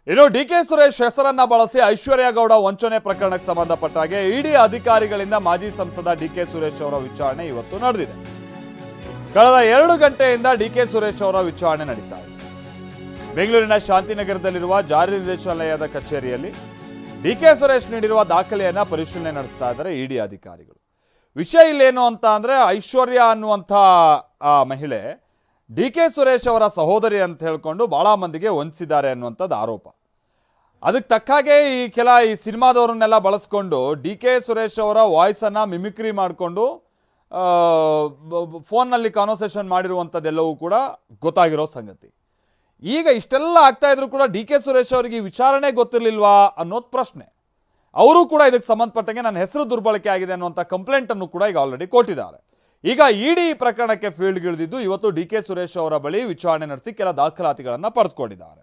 ಇನ್ನು ಡಿಕೆ ಸುರೇಶ್ ಹೆಸರನ್ನ ಬಳಸಿ ಐಶ್ವರ್ಯ ಗೌಡ ವಂಚನೆ ಪ್ರಕರಣಕ್ಕೆ ಸಂಬಂಧಪಟ್ಟ ಹಾಗೆ ಇಡಿ ಅಧಿಕಾರಿಗಳಿಂದ ಮಾಜಿ ಸಂಸದ ಡಿಕೆ ಸುರೇಶ್ ಅವರ ವಿಚಾರಣೆ ಇವತ್ತು ನಡೆದಿದೆ. ಕಳೆದ 2 ಗಂಟೆಯಿಂದ ಡಿಕೆ ಸುರೇಶ್ ಅವರ ವಿಚಾರಣೆ ನಡೀತಾ ಇದೆ. ಬೆಂಗಳೂರಿನ ಶಾಂತಿನಗರದಲ್ಲಿರುವ ಜಾರಿ ನಿರ್ದೇಶನಾಲಯದ ಕಚೇರಿಯಲ್ಲಿ ಡಿಕೆ ಸುರೇಶ್ ನೀಡಿರುವ ದಾಖಲೆಯನ್ನ ಪರಿಶೀಲನೆ ನಡೆಸ್ತಾ ಇದ್ದಾರೆ ಇಡಿ ಅಧಿಕಾರಿಗಳು. ವಿಷಯ ಇಲ್ಲೇನು ಅಂತ ಅಂದ್ರೆ ಐಶ್ವರ್ಯ ಅನ್ನುವಂಥ ಮಹಿಳೆ ಡಿಕೆ ಸುರೇಶ್ ಅವರ ಸಹೋದರಿ ಅಂತ ಹೇಳ್ಕೊಂಡು ಬಹಳ ಮಂದಿಗೆ ವಂಚಿಸಿದ್ದಾರೆ ಅನ್ನುವಂಥದ್ದು ಆರೋಪ. ಅದಕ್ಕೆ ತಕ್ಕ ಹಾಗೆ ಈ ಸಿನಿಮಾದವರನ್ನೆಲ್ಲ ಬಳಸ್ಕೊಂಡು ಡಿಕೆ ಸುರೇಶ್ ಅವರ ವಾಯ್ಸನ್ನು ಮಿಮಿಕ್ರಿ ಮಾಡಿಕೊಂಡು ಫೋನ್ನಲ್ಲಿ ಕಾನ್ವರ್ಸೇಷನ್ ಮಾಡಿರುವಂಥದ್ದೆಲ್ಲವೂ ಕೂಡ ಗೊತ್ತಾಗಿರೋ ಸಂಗತಿ. ಈಗ ಇಷ್ಟೆಲ್ಲ ಆಗ್ತಾ ಇದ್ರು ಕೂಡ ಡಿಕೆ ಸುರೇಶ್ ಅವರಿಗೆ ವಿಚಾರಣೆ ಗೊತ್ತಿರಲಿಲ್ವಾ ಅನ್ನೋದು ಪ್ರಶ್ನೆ. ಅವರು ಕೂಡ ಇದಕ್ಕೆ ಸಂಬಂಧಪಟ್ಟಂಗೆ ನನ್ನ ಹೆಸರು ದುರ್ಬಳಕೆ ಆಗಿದೆ ಅನ್ನುವಂಥ ಕಂಪ್ಲೇಂಟನ್ನು ಕೂಡ ಈಗ ಆಲ್ರೆಡಿ ಕೊಟ್ಟಿದ್ದಾರೆ. ಈಗ ಇಡಿ ಪ್ರಕರಣಕ್ಕೆ ಫೀಲ್ಡ್ಗಿಳಿದಿದ್ದು ಇವತ್ತು ಡಿಕೆ ಸುರೇಶ್ ಅವರ ಬಳಿ ವಿಚಾರಣೆ ನಡೆಸಿ ಕೆಲ ದಾಖಲಾತಿಗಳನ್ನು ಪಡೆದುಕೊಂಡಿದ್ದಾರೆ.